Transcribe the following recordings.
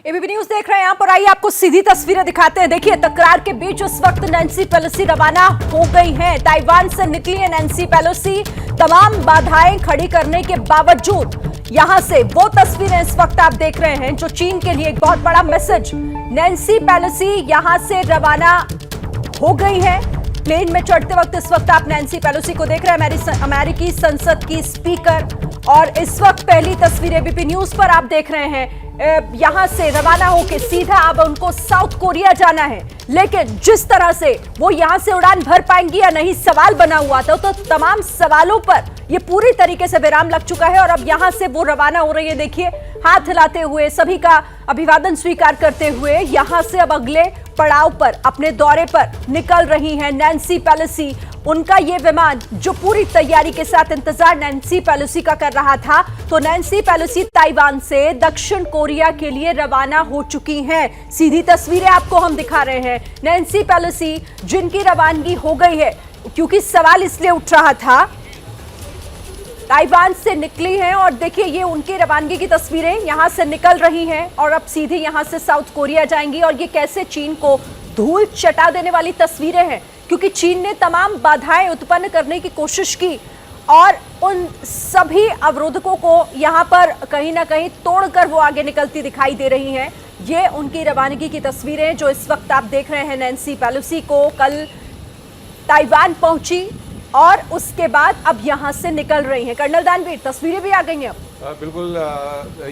ABP news देख रहे हैं आप और आइए आपको सीधी तस्वीरें दिखाते हैं। देखिए, तकरार के बीच उस वक्त नैन्सी पेलोसी रवाना हो गई हैं। ताइवान से निकली है नैन्सी पेलोसी, तमाम बाधाएं खड़ी करने के बावजूद। यहां से वो तस्वीरें इस वक्त आप देख रहे हैं जो चीन के लिए एक बहुत बड़ा मैसेज। नैन्सी पेलोसी यहां से रवाना हो गई है। प्लेन में चढ़ते वक्त इस वक्त आप नैन्सी पेलोसी को देख रहे हैं, अमेरिकी संसद की स्पीकर। और इस वक्त पहली तस्वीर एबीपी न्यूज पर आप देख रहे हैं। यहां से रवाना होकर सीधा अब उनको साउथ कोरिया जाना है, लेकिन जिस तरह से वो यहां से उड़ान भर पाएंगी या नहीं सवाल बना हुआ था, तो तमाम सवालों पर ये पूरी तरीके से विराम लग चुका है। और अब यहां से वो रवाना हो रही है। देखिए, हाथ हिलाते हुए, सभी का अभिवादन स्वीकार करते हुए यहां से अब अगले पड़ाव पर, अपने दौरे पर निकल रही हैं नैन्सी पेलोसी। उनका ये विमान जो पूरी तैयारी के साथ इंतजार नैन्सी पेलोसी का कर रहा था, तो नैन्सी पेलोसी ताइवान से दक्षिण कोरिया के लिए रवाना हो चुकी हैं। सीधी तस्वीरें आपको हम दिखा रहे हैं। नैन्सी पेलोसी जिनकी रवानगी हो गई है, क्योंकि सवाल इसलिए उठ रहा था, ताइवान से निकली हैं और देखिए ये उनकी रवानगी की तस्वीरें यहां से निकल रही हैं और अब सीधे यहां से साउथ कोरिया जाएंगी। और ये कैसे चीन को धूल चटा देने वाली तस्वीरें हैं, क्योंकि चीन ने तमाम बाधाएं उत्पन्न करने की कोशिश की और उन सभी अवरोधकों को यहां पर कहीं ना कहीं तोड़कर वो आगे निकलती दिखाई दे रही हैं। ये उनकी रवानगी की तस्वीरें जो इस वक्त आप देख रहे हैं। नैन्सी पेलोसी को कल ताइवान पहुंची और उसके बाद अब यहां से निकल रही हैं। कर्नल दानवीर, तस्वीरें भी आ गई हैं अब। बिल्कुल,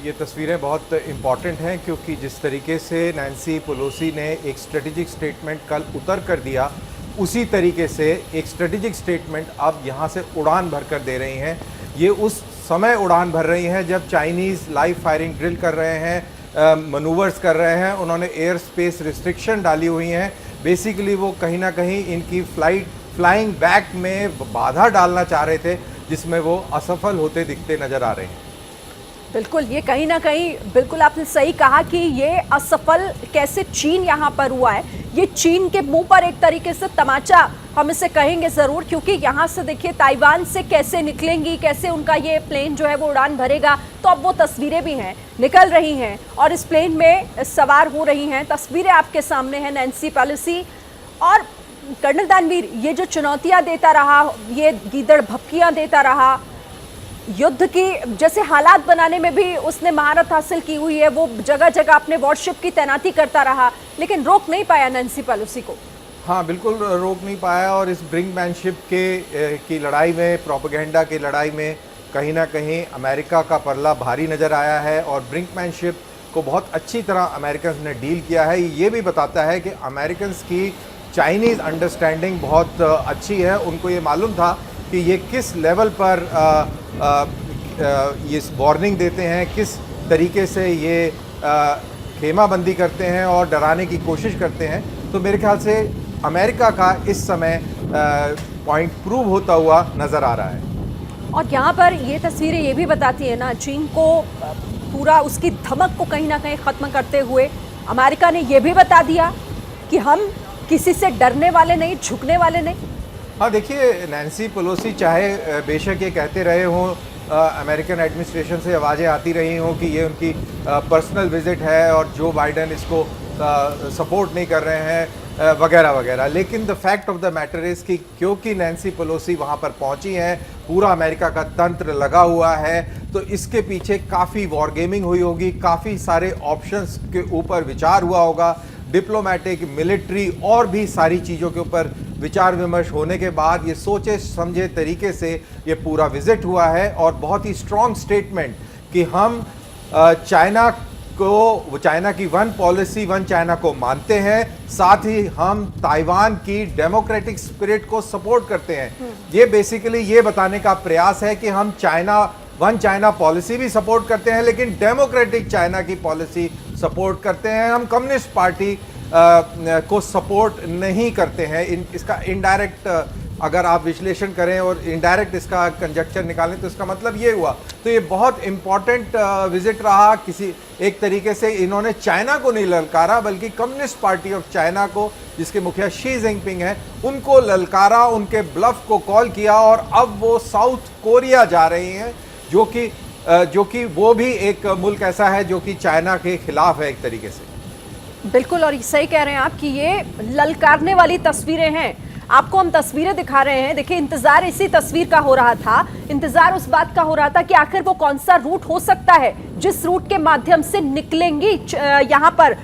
ये तस्वीरें बहुत इम्पॉर्टेंट हैं, क्योंकि जिस तरीके से नैन्सी पेलोसी ने एक स्ट्रेटेजिक स्टेटमेंट कल उतर कर दिया, उसी तरीके से एक स्ट्रेटेजिक स्टेटमेंट अब यहाँ से उड़ान भर कर दे रही हैं। ये उस समय उड़ान भर रही हैं जब चाइनीज़ लाइव फायरिंग ड्रिल कर रहे हैं, मनूवर्स कर रहे हैं, उन्होंने एयर स्पेस रिस्ट्रिक्शन डाली हुई हैं। बेसिकली वो कहीं ना कहीं इनकी फ्लाइंग बैक में बाधा डालना चाह रहे थे, जिसमें वो असफल होते दिखते नजर आ रहे हैं। बिल्कुल, ये कहीं ना कहीं बिल्कुल आपने सही कहा कि ये असफल कैसे चीन यहाँ पर हुआ है। ये चीन के मुंह पर एक तरीके से तमाचा हम इसे कहेंगे ज़रूर, क्योंकि यहाँ से देखिए ताइवान से कैसे निकलेंगी, कैसे उनका ये प्लेन जो है वो उड़ान भरेगा। तो अब वो तस्वीरें भी हैं, निकल रही हैं और इस प्लेन में सवार हो रही हैं। तस्वीरें आपके सामने हैं नैन्सी पेलोसी। और कर्नल दानवीर, ये जो चुनौतियाँ देता रहा, ये गीदड़ भपकियाँ देता रहा, युद्ध की जैसे हालात बनाने में भी उसने महारत हासिल की हुई है, वो जगह जगह अपने वॉरशिप की तैनाती करता रहा, लेकिन रोक नहीं पाया नैन्सी पेलोसी को। हाँ, बिल्कुल रोक नहीं पाया। और इस ब्रिंकमैनशिप की लड़ाई में, प्रोपेगेंडा की लड़ाई में कहीं ना कहीं अमेरिका का पल्ला भारी नज़र आया है और ब्रिंकमैनशिप को बहुत अच्छी तरह अमेरिकन ने डील किया है। ये भी बताता है कि अमेरिकन की चाइनीज़ अंडरस्टैंडिंग बहुत अच्छी है। उनको ये मालूम था कि ये किस लेवल पर ये वार्निंग देते हैं, किस तरीके से ये खेमाबंदी करते हैं और डराने की कोशिश करते हैं। तो मेरे ख्याल से अमेरिका का इस समय पॉइंट प्रूव होता हुआ नज़र आ रहा है। और यहाँ पर ये तस्वीरें ये भी बताती है ना, चीन को पूरा उसकी धमक को कहीं ना कहीं ख़त्म करते हुए अमेरिका ने ये भी बता दिया कि हम किसी से डरने वाले नहीं, झुकने वाले नहीं। हाँ, देखिए, नैन्सी पेलोसी चाहे बेशक ये कहते रहे हों, अमेरिकन एडमिनिस्ट्रेशन से आवाज़ें आती रही हों कि ये उनकी पर्सनल विजिट है और जो बाइडेन इसको सपोर्ट नहीं कर रहे हैं वगैरह वगैरह, लेकिन the fact of the matter is कि क्योंकि नैन्सी पेलोसी वहाँ पर पहुँची हैं, पूरा अमेरिका का तंत्र लगा हुआ है, तो इसके पीछे काफ़ी वॉर गेमिंग हुई होगी, काफ़ी सारे ऑप्शंस के ऊपर विचार हुआ होगा, डिप्लोमेटिक, मिलिट्री और भी सारी चीज़ों के ऊपर विचार विमर्श होने के बाद ये सोचे समझे तरीके से ये पूरा विजिट हुआ है। और बहुत ही स्ट्रॉन्ग स्टेटमेंट कि हम चाइना की वन पॉलिसी, वन चाइना को मानते हैं, साथ ही हम ताइवान की डेमोक्रेटिक स्पिरिट को सपोर्ट करते हैं। ये बेसिकली ये बताने का प्रयास है कि हम वन चाइना पॉलिसी भी सपोर्ट करते हैं, लेकिन डेमोक्रेटिक चाइना की पॉलिसी सपोर्ट करते हैं। हम कम्युनिस्ट पार्टी को सपोर्ट नहीं करते हैं। इसका इनडायरेक्ट अगर आप विश्लेषण करें और इनडायरेक्ट इसका कंजक्चर निकालें तो इसका मतलब ये हुआ। तो ये बहुत इम्पॉर्टेंट विजिट रहा। किसी एक तरीके से इन्होंने चाइना को नहीं ललकारा, बल्कि कम्युनिस्ट पार्टी ऑफ चाइना को, जिसके मुखिया शी जिनपिंग हैं, उनको ललकारा, उनके ब्लफ को कॉल किया और अब वो साउथ कोरिया जा रही हैं, जो कि जो कि वो भी एक मुल्क ऐसा है जो कि चाइना के खिलाफ है एक तरीके से। बिल्कुल, और सही कह रहे हैं आप कि ये ललकारने वाली तस्वीरें हैं। आपको हम तस्वीरें दिखा रहे हैं, देखिए इंतजार इसी तस्वीर का हो रहा था, इंतजार उस बात का हो रहा था कि आखिर वो कौन सा रूट हो सकता है जिस रूट के माध्यम से निकलेंगी यहाँ पर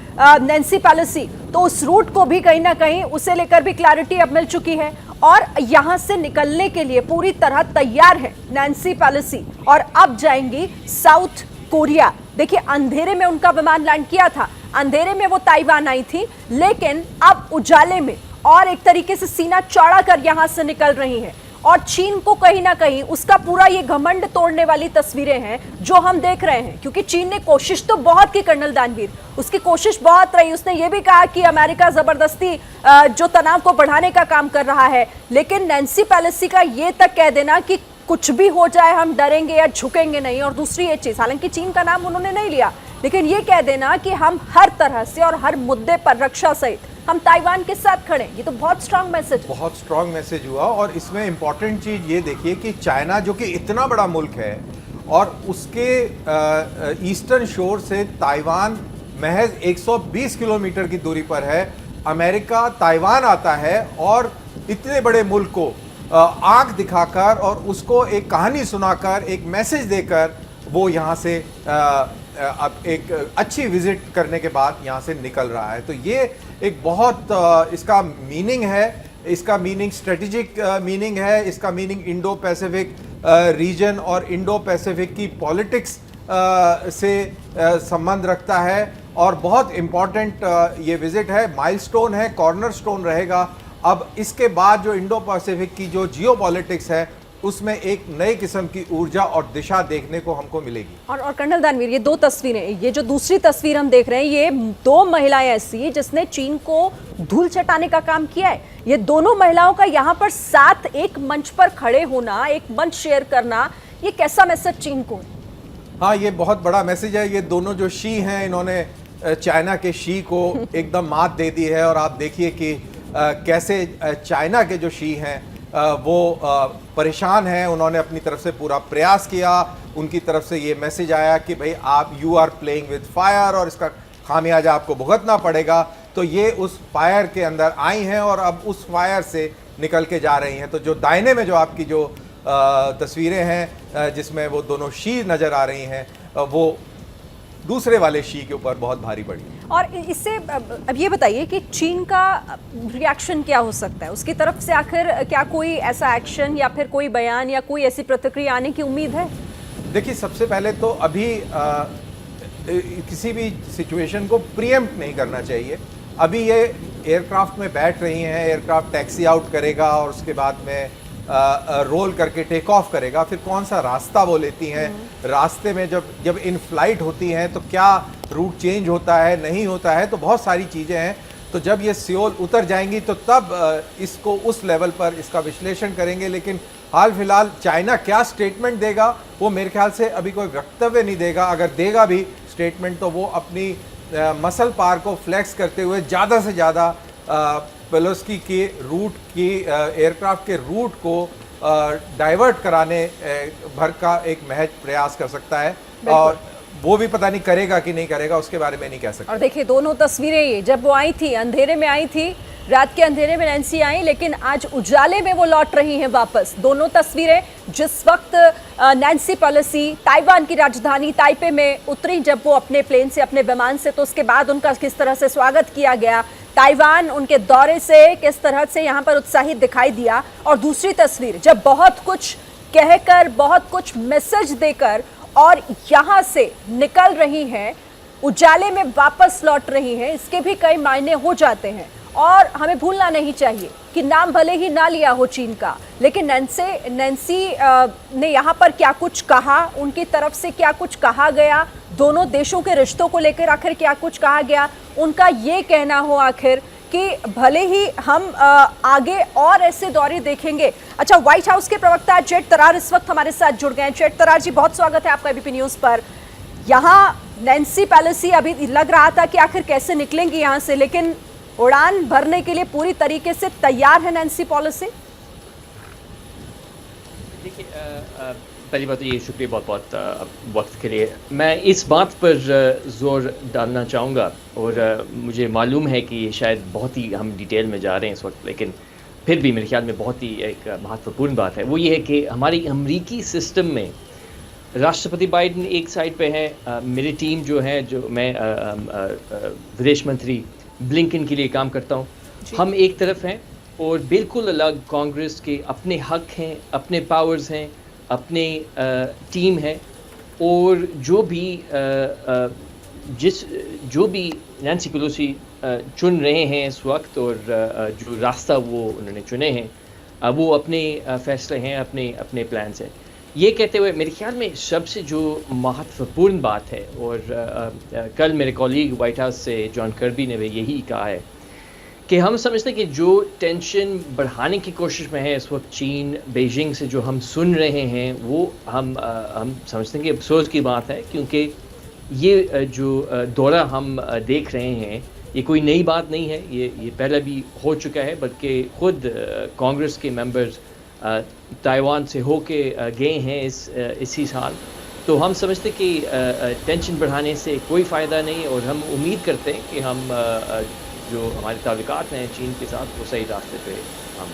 नैन्सी पेलोसी। तो उस रूट को भी कहीं ना कहीं उसे लेकर भी क्लैरिटी अब मिल चुकी है और यहाँ से निकलने के लिए पूरी तरह तैयार है नैन्सी पेलोसी और अब जाएंगी साउथ कोरिया। देखिए अंधेरे में उनका विमान लैंड किया था, अंधेरे में वो ताइवान आई थी, लेकिन अब उजाले में और एक तरीके से सीना चौड़ा कर यहां से निकल रही हैं और चीन को कहीं ना कहीं उसका पूरा ये घमंड तोड़ने वाली तस्वीरें हैं जो हम देख रहे हैं। क्योंकि चीन ने कोशिश तो बहुत की, कर्नल दानवीर, उसकी कोशिश बहुत रही। उसने ये भी कहा कि अमेरिका जबरदस्ती जो तनाव को बढ़ाने का काम कर रहा है, लेकिन नैन्सी पेलोसी का ये तक कह देना कि कुछ भी हो जाए हम डरेंगे या झुकेंगे नहीं। और दूसरी ये चीज, हालांकि चीन का नाम उन्होंने नहीं लिया, लेकिन ये कह देना कि हम हर तरह से और हर मुद्दे पर रक्षा सहित हम ताइवान के साथ खड़े। ये तो बहुत स्ट्रांग मैसेज, बहुत स्ट्रांग मैसेज हुआ। और इसमें इंपॉर्टेंट चीज ये देखिए कि चाइना जो कि इतना बड़ा मुल्क है और उसके ईस्टर्न शोर से ताइवान महज 120 किलोमीटर की दूरी पर है। अमेरिका ताइवान आता है और इतने बड़े मुल्क को आंख दिखाकर और उसको एक कहानी सुनाकर, एक मैसेज देकर वो यहाँ से अब एक अच्छी विजिट करने के बाद यहाँ से निकल रहा है। तो ये एक बहुत इसका मीनिंग है, इसका मीनिंग स्ट्रेटेजिक मीनिंग है, इसका मीनिंग इंडो पैसिफिक रीजन और इंडो पैसिफिक की पॉलिटिक्स से संबंध रखता है और बहुत इम्पॉर्टेंट ये विजिट है, माइलस्टोन है, कॉर्नरस्टोन रहेगा। अब इसके बाद जो इंडो पैसिफिक की जो जियोपॉलिटिक्स है उसमें एक नई किस्म की ऊर्जा और दिशा देखने को हमको मिलेगी। और कर्नल दानवीर, ये दो तस्वीरें, ये जो दूसरी तस्वीर हम देख रहे हैं, ये दो महिलाएं ऐसी जिसने चीन को धूल चटाने का काम किया है। ये दोनों महिलाओं का यहाँ पर साथ एक मंच पर खड़े होना, एक मंच शेयर करना, ये कैसा मैसेज चीन को? हाँ, ये बहुत बड़ा मैसेज है। ये दोनों जो शी हैं, इन्होंने चाइना के शी को एकदम मात दे दी है। और आप देखिए कि कैसे चाइना के जो शी हैं वो परेशान हैं। उन्होंने अपनी तरफ से पूरा प्रयास किया, उनकी तरफ से ये मैसेज आया कि भाई आप you are playing with fire और इसका खामियाजा आपको भुगतना पड़ेगा। तो ये उस फायर के अंदर आई हैं और अब उस फायर से निकल के जा रही हैं। तो जो दाहिने में जो आपकी जो तस्वीरें हैं जिसमें वो दोनों शी नज़र आ रही हैं, वो दूसरे वाले शी के ऊपर बहुत भारी पड़ी। और इससे अब ये बताइए कि चीन का रिएक्शन क्या हो सकता है? उसकी तरफ से आखिर क्या कोई ऐसा एक्शन या फिर कोई बयान या कोई ऐसी प्रतिक्रिया आने की उम्मीद है? देखिए, सबसे पहले तो अभी किसी भी सिचुएशन को प्रीएम्प्ट नहीं करना चाहिए। अभी ये एयरक्राफ्ट में बैठ रही हैं, एयरक्राफ्ट टैक्सी आउट करेगा और उसके बाद में रोल करके टेक ऑफ करेगा। फिर कौन सा रास्ता वो लेती हैं, रास्ते में जब इन फ्लाइट होती हैं तो क्या रूट चेंज होता है, नहीं होता है, तो बहुत सारी चीज़ें हैं। तो जब ये सियोल उतर जाएंगी तो तब इसको उस लेवल पर इसका विश्लेषण करेंगे। लेकिन हाल फिलहाल चाइना क्या स्टेटमेंट देगा वो मेरे ख्याल से अभी कोई वक्तव्य नहीं देगा। अगर देगा भी स्टेटमेंट तो वो अपनी मसल पावर को फ्लेक्स करते हुए ज़्यादा से ज़्यादा पेलोसी के रूट की एयरक्राफ्ट के रूट को डाइवर्ट कराने भर का एक महज प्रयास कर सकता है। और वो भी पता नहीं करेगा कि नहीं करेगा, उसके बारे में नहीं कह सकते। और देखिए दोनों तस्वीरें, ये जब वो आई थी अंधेरे में आई थी, रात के अंधेरे में नैन्सी आई, लेकिन आज उजाले में वो लौट रही हैं वापस। दोनों तस्वीरें जिस वक्त नैन्सी पेलोसी ताइवान की राजधानी ताइपे में उतरी, जब वो अपने प्लेन से, अपने विमान से, तो उसके बाद उनका किस तरह से स्वागत किया गया, ताइवान उनके दौरे से किस तरह से यहाँ पर उत्साहित दिखाई दिया। और दूसरी तस्वीर जब बहुत कुछ कहकर, बहुत कुछ मैसेज देकर और यहाँ से निकल रही हैं, उजाले में वापस लौट रही हैं, इसके भी कई मायने हो जाते हैं। और हमें भूलना नहीं चाहिए कि नाम भले ही ना लिया हो चीन का, लेकिन नैन्सी ने यहाँ पर क्या कुछ कहा, उनकी तरफ से क्या कुछ कहा गया, दोनों देशों के रिश्तों को लेकर आखिर क्या कुछ कहा गया, उनका ये कहना हो आखिर कि भले ही हम आगे और ऐसे दौरे देखेंगे। अच्छा, व्हाइट हाउस के प्रवक्ता जेड तरार इस वक्त हमारे साथ जुड़ गए हैं। जेड तरार जी, बहुत स्वागत है आपका एबीपी न्यूज़ पर। यहाँ नैन्सी पेलोसी, अभी लग रहा था कि आखिर कैसे निकलेंगी यहाँ से, लेकिन उड़ान भरने के लिए पूरी तरीके से तैयार है नैन्सी पेलोसी। देखिए, पहली बात तो ये शुक्रिया बहुत बहुत वक्त के लिए। मैं इस बात पर ज़ोर डालना चाहूँगा, और मुझे मालूम है कि शायद बहुत ही हम डिटेल में जा रहे हैं इस वक्त, लेकिन फिर भी मेरे ख्याल में बहुत ही एक महत्वपूर्ण बात है। वो ये है कि हमारी अमरीकी सिस्टम में राष्ट्रपति बाइडेन एक साइड पे है, मेरी टीम जो है, जो मैं विदेश मंत्री ब्लिंकन के लिए काम करता हूँ, हम एक तरफ हैं, और बिल्कुल अलग कांग्रेस के अपने हक हैं, अपने पावर्स हैं, अपने टीम है, और जो भी नैन्सी पेलोसी चुन रहे हैं इस वक्त, और जो रास्ता वो उन्होंने चुने हैं, वो अपने फैसले हैं, अपने प्लान्स हैं। ये कहते हुए मेरे ख्याल में सबसे जो महत्वपूर्ण बात है, और कल मेरे कॉलीग वाइट हाउस से जॉन कर्बी ने भी यही कहा है कि हम समझते हैं कि जो टेंशन बढ़ाने की कोशिश में है इस वक्त चीन बीजिंग से, जो हम सुन रहे हैं, वो हम समझते हैं कि अफसोस की बात है, क्योंकि ये जो दौरा हम देख रहे हैं, ये कोई नई बात नहीं है, ये पहले भी हो चुका है, बल्कि खुद कांग्रेस के मेंबर्स ताइवान से होके गए हैं इसी साल। तो हम समझते कि टेंशन बढ़ाने से कोई फ़ायदा नहीं, और हम उम्मीद करते हैं कि हम जो हमारे ताल्लुकात हैं चीन के साथ, वो सही रास्ते पे हम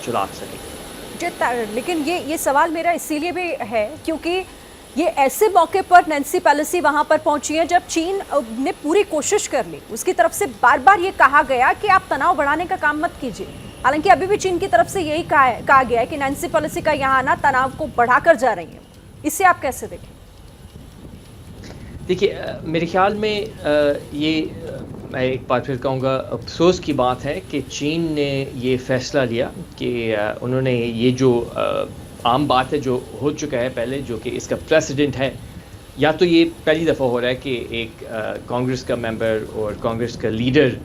चला सकें। लेकिन ये सवाल मेरा इसीलिए भी है क्योंकि ये ऐसे मौके पर नैन्सी पेलोसी वहां पर पहुंची है जब चीन ने पूरी कोशिश कर ली। उसकी तरफ से बार बार ये कहा गया कि आप तनाव बढ़ाने का काम मत कीजिए, हालांकि अभी भी चीन की तरफ से यही कहा गया है कि नैन्सी पेलोसी का यहाँ आना तनाव को बढ़ाकर जा रही है। इससे आप कैसे देखें? देखिए, मेरे ख्याल में मैं एक बार फिर कहूँगा, अफसोस की बात है कि चीन ने ये फ़ैसला लिया कि उन्होंने ये जो आम बात है जो हो चुका है पहले, जो कि इसका प्रेसिडेंट है, या तो ये पहली दफ़ा हो रहा है कि एक कांग्रेस का मेंबर और कांग्रेस का लीडर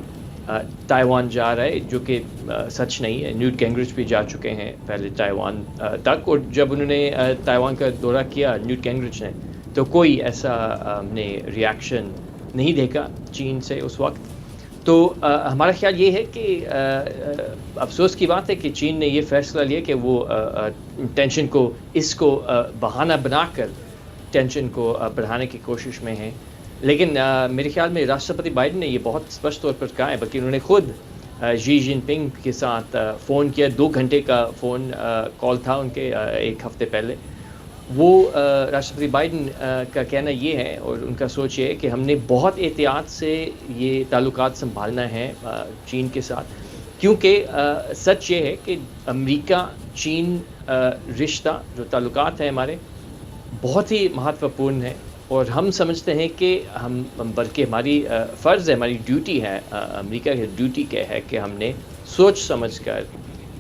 ताइवान जा रहा है, जो कि सच नहीं है। न्यूट गिंग्रिच भी जा चुके हैं पहले ताइवान तक, और जब उन्होंने ताइवान का दौरा किया न्यूट गिंग्रिच ने, तो कोई ऐसा हमने रिएक्शन नहीं देखा चीन से उस वक्त। तो हमारा ख्याल ये है कि अफसोस की बात है कि चीन ने ये फ़ैसला लिया कि वो टेंशन को, इसको बहाना बनाकर टेंशन को बढ़ाने की कोशिश में है। लेकिन मेरे ख्याल में राष्ट्रपति बाइडेन ने ये बहुत स्पष्ट तौर पर कहा है, बल्कि उन्होंने खुद शी जिनपिंग के साथ फ़ोन किया, 2 घंटे का फ़ोन कॉल था उनके एक हफ़्ते पहले। वो राष्ट्रपति बाइडेन का कहना ये है, और उनका सोच ये है कि हमने बहुत एहतियात से ये ताल्लुकात संभालना है चीन के साथ, क्योंकि सच ये है कि अमेरिका चीन रिश्ता, जो ताल्लुकात हैं हमारे, बहुत ही महत्वपूर्ण है, और हम समझते हैं कि हम बल्कि हमारी फ़र्ज़ है, हमारी ड्यूटी है, अमेरिका की ड्यूटी क्या है कि हमने सोच समझ कर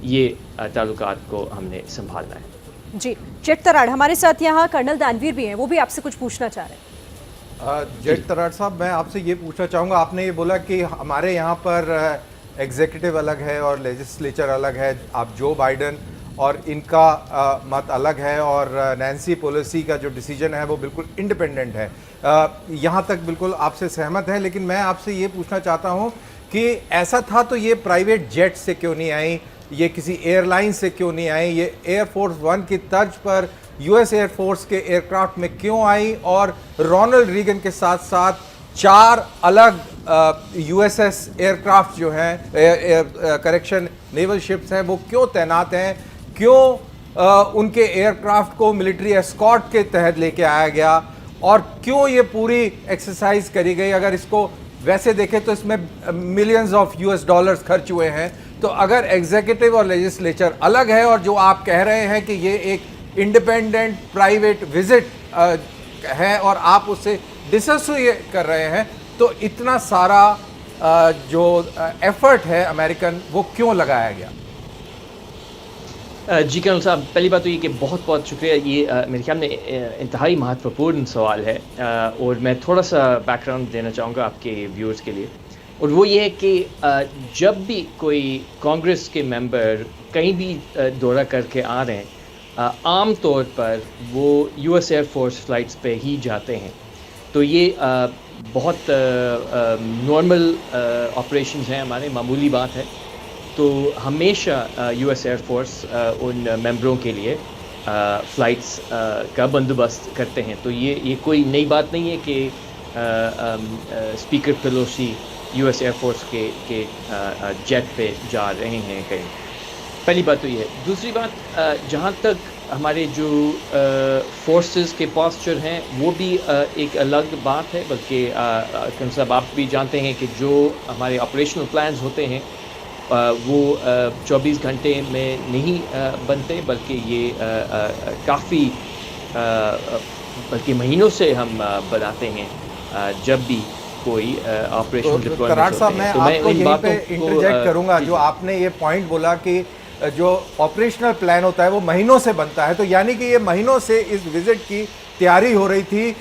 ये ताल्लुकात को हमने संभालना है। जी, जेट तराड़ हमारे साथ यहाँ कर्नल दानवीर भी हैं, वो भी आपसे कुछ पूछना चाह रहे हैं। जेट तराड़ साहब, मैं आपसे ये पूछना चाहूँगा, आपने ये बोला कि हमारे यहाँ पर एग्जीक्यूटिव अलग है और लेजिस्लेचर अलग है, आप जो बाइडेन और इनका मत अलग है, और नैन्सी पेलोसी का जो डिसीजन है वो बिल्कुल इंडिपेंडेंट है। यहाँ तक बिल्कुल आपसे सहमत है, लेकिन मैं आपसे ये पूछना चाहता हूँ कि ऐसा था तो ये प्राइवेट जेट से क्यों नहीं आई, ये किसी एयरलाइन से क्यों नहीं आई, ये एयरफोर्स 1 की तर्ज पर यूएस एयरफोर्स के एयरक्राफ्ट में क्यों आई, और रोनाल्ड रीगन के साथ साथ 4 अलग यूएसएस एयरक्राफ्ट जो हैं, करेक्शन नेवल शिप्स हैं, वो क्यों तैनात हैं, क्यों उनके एयरक्राफ्ट को मिलिट्री एस्कॉर्ट के तहत लेके आया गया, और क्यों ये पूरी एक्सरसाइज करी गई? अगर इसको वैसे देखें तो इसमें मिलियंस ऑफ यूएस डॉलर्स खर्च हुए हैं। तो अगर एग्जीक्यूटिव और लेजिस्लेचर अलग है, और जो आप कह रहे हैं कि ये एक इंडिपेंडेंट प्राइवेट विजिट है और आप उससे डिसोसिएट कर रहे हैं, तो इतना सारा जो एफर्ट है अमेरिकन, वो क्यों लगाया गया? जी कर्नल साहब, पहली बात तो ये कि बहुत बहुत शुक्रिया। ये मेरे ख्याल में इंतहाई महत्वपूर्ण सवाल है, और मैं थोड़ा सा बैकग्राउंड देना चाहूँगा आपके व्यूअर्स के लिए, और वो ये है कि जब भी कोई कांग्रेस के मेंबर कहीं भी दौरा करके आ रहे हैं, आम तौर पर वो यूएस एयरफोर्स फ्लाइट्स पे ही जाते हैं। तो ये बहुत नॉर्मल ऑपरेशंस हैं हमारे, मामूली बात है। तो हमेशा यूएस एयरफोर्स उन मेंबरों के लिए फ़्लाइट्स का बंदोबस्त करते हैं। तो ये कोई नई बात नहीं है कि स्पीकर पेलोसी यूएस एयरफोर्स के जेट पे जा रहे हैं कहीं। पहली बात तो ये है। दूसरी बात, जहाँ तक हमारे जो फोर्सेस के पोस्चर हैं वो भी एक अलग बात है, बल्कि कम साहब आप भी जानते हैं कि जो हमारे ऑपरेशनल प्लान्स होते हैं वो 24 घंटे में नहीं बनते, बल्कि ये काफ़ी बल्कि महीनों से हम बनाते हैं जब भी कोई ऑपरेशनल तो डिप्लॉयमेंट कराड़ साहब, होते मैं हैं। तो आपको इन यहीं बातों पे को, इंटरजेक्ट करूंगा। जो आपने ये पॉइंट बोला कि जो ऑपरेशनल प्लान होता है वो महीनों से बनता है, तो यानी कि ये महीनों से इस विजिट की तैयारी हो रही थी,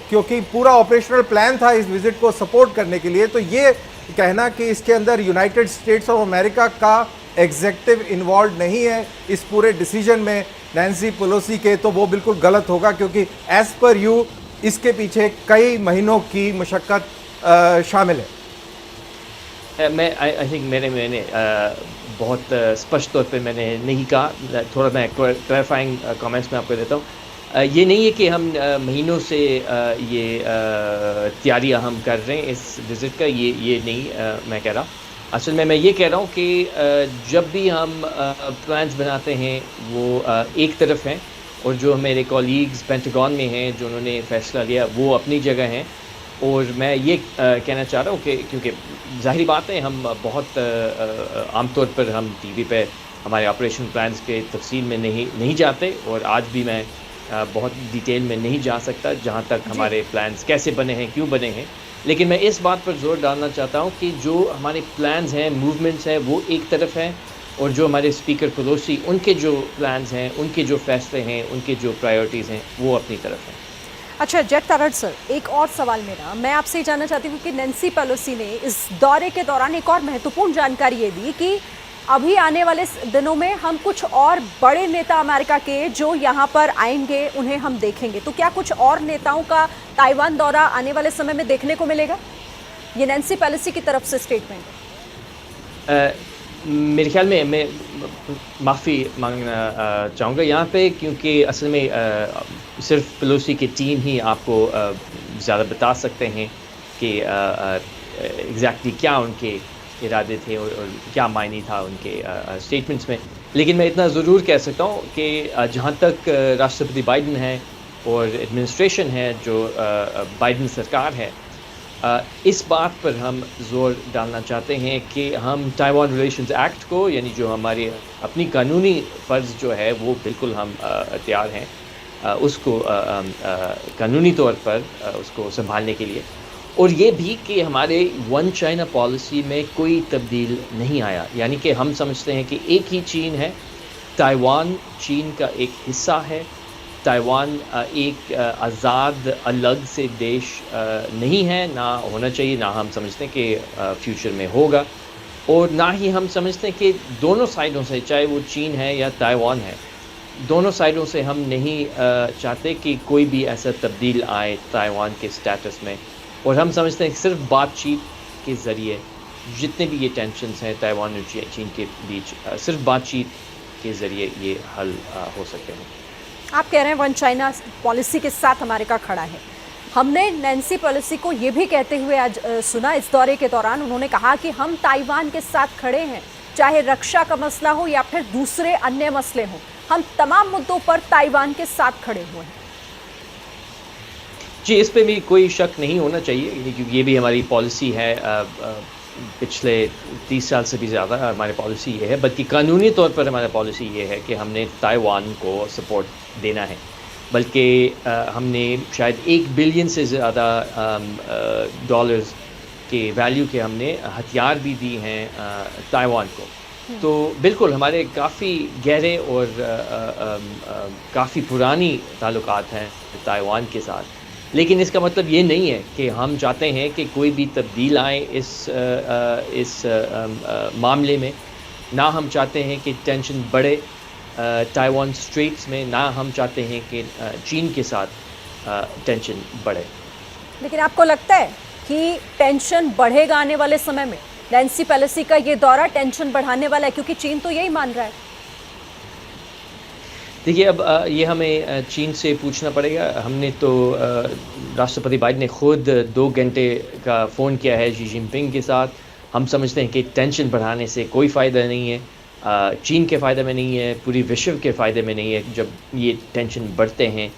क्योंकि पूरा ऑपरेशनल प्लान था इस विजिट को सपोर्ट करने के लिए। तो ये कहना कि इसके अंदर यूनाइटेड स्टेट्स ऑफ अमेरिका का एग्जेक्टिव इन्वॉल्व नहीं है इस पूरे डिसीजन में नैन्सी पेलोसी के, तो वो बिल्कुल गलत होगा, क्योंकि एज पर यू इसके पीछे कई महीनों की मशक्क़त शामिल है। मैं आई थिंक मैंने बहुत स्पष्ट तौर पे मैंने नहीं कहा। थोड़ा मैं क्लैरिफाइंग कमेंट्स में आपको देता हूँ। ये नहीं है कि हम महीनों से ये तैयारियां हम कर रहे हैं इस विज़िट का, ये नहीं मैं कह रहा। असल में मैं ये कह रहा हूँ कि जब भी हम प्लान्स बनाते हैं वो एक तरफ हैं, और जो मेरे कॉलीग्स पेंटागन में हैं जो उन्होंने फ़ैसला लिया वो अपनी जगह हैं। और मैं ये कहना चाह रहा हूँ कि क्योंकि ज़ाहिर बात है हम बहुत आमतौर पर हम टीवी पे हमारे ऑपरेशन प्लान्स के तफसील में नहीं जाते, और आज भी मैं बहुत डिटेल में नहीं जा सकता जहाँ तक हमारे प्लान्स कैसे बने हैं, क्यों बने हैं। लेकिन मैं इस बात पर जोर डालना चाहता हूँ कि जो हमारे प्लान्स हैं, मूवमेंट्स हैं, वो एक तरफ हैं, और जो हमारे स्पीकर पेलोसी उनके जो प्लान्स हैं, उनके जो फैसले हैं, उनके जो प्रायोरिटीज़ हैं, वो अपनी तरफ हैं। अच्छा जेट तारड़ सर, एक और सवाल मेरा, मैं आपसे ये जानना चाहती हूँ कि नैन्सी पेलोसी ने इस दौरे के दौरान एक और महत्वपूर्ण जानकारी ये दी कि अभी आने वाले दिनों में हम कुछ और बड़े नेता अमेरिका के जो यहाँ पर आएंगे उन्हें हम देखेंगे। तो क्या कुछ और नेताओं का ताइवान दौरा आने वाले समय में देखने को मिलेगा? ये नैन्सी पेलोसी की तरफ से स्टेटमेंट है। मेरे ख्याल में मैं माफ़ी मांगना चाहूँगा यहाँ पे, क्योंकि असल में सिर्फ पेलोसी की टीम ही आपको ज़्यादा बता सकते हैं कि एग्जैक्टली क्या उनके इरादे थे और क्या मायने था उनके स्टेटमेंट्स में। लेकिन मैं इतना ज़रूर कह सकता हूँ कि जहाँ तक राष्ट्रपति बाइडन है और एडमिनिस्ट्रेशन है, जो बाइडन सरकार है, इस बात पर हम ज़ोर डालना चाहते हैं कि हम ताइवान रिलेशंस एक्ट को, यानी जो हमारी अपनी कानूनी फ़र्ज़ जो है वो बिल्कुल हम तैयार हैं उसको कानूनी तौर पर उसको संभालने के लिए। और ये भी कि हमारे वन चाइना पॉलिसी में कोई तब्दील नहीं आया, यानी कि हम समझते हैं कि एक ही चीन है, ताइवान चीन का एक हिस्सा है। ताइवान एक आज़ाद अलग से देश नहीं है, ना होना चाहिए, ना हम समझते हैं कि फ्यूचर में होगा, और ना ही हम समझते हैं कि दोनों साइडों से, चाहे वो चीन है या ताइवान है, दोनों साइडों से हम नहीं चाहते कि कोई भी ऐसा तब्दील आए ताइवान के स्टेटस में। और हम समझते हैं कि सिर्फ बातचीत के ज़रिए जितने भी ये टेंशन्स हैं ताइवान और चीन के बीच, सिर्फ बातचीत के ज़रिए ये हल हो सकते हैं। आप कह रहे हैं वन चाइना पॉलिसी के साथ अमेरिका खड़ा है। हमने नैन्सी पेलोसी को ये भी कहते हुए आज सुना इस दौरे के दौरान, उन्होंने कहा कि हम ताइवान के साथ खड़े हैं, चाहे रक्षा का मसला हो या फिर दूसरे अन्य मसले हों, हम तमाम मुद्दों पर ताइवान के साथ खड़े हुए हैं। जी, इस पे भी कोई शक नहीं होना चाहिए, क्योंकि ये भी हमारी पॉलिसी है। पिछले 30 साल से भी ज़्यादा हमारी पॉलिसी ये है, बल्कि कानूनी तौर पर हमारी पॉलिसी ये है कि हमने ताइवान को सपोर्ट देना है। बल्कि हमने शायद 1 बिलियन से ज़्यादा डॉलर्स के वैल्यू के हमने हथियार भी दिए हैं ताइवान को। तो बिल्कुल हमारे काफ़ी गहरे और काफ़ी पुरानी ताल्लुकात हैं ताइवान के साथ। लेकिन इसका मतलब ये नहीं है कि हम चाहते हैं कि कोई भी तब्दील आए इस मामले में, ना हम चाहते हैं कि टेंशन बढ़े ताइवान स्ट्रेट्स में, ना हम चाहते हैं कि चीन के साथ टेंशन बढ़े। लेकिन आपको लगता है कि टेंशन बढ़ेगा आने वाले समय में? नैन्सी पेलोसी का ये दौरा टेंशन बढ़ाने वाला है, क्योंकि चीन तो यही मान रहा है। देखिए अब ये हमें चीन से पूछना पड़ेगा। हमने तो राष्ट्रपति बाइडेन ने खुद 2 घंटे का फ़ोन किया है शी जिनपिंग के साथ। हम समझते हैं कि टेंशन बढ़ाने से कोई फ़ायदा नहीं है, चीन के फ़ायदे में नहीं है, पूरी विश्व के फ़ायदे में नहीं है जब ये टेंशन बढ़ते हैं।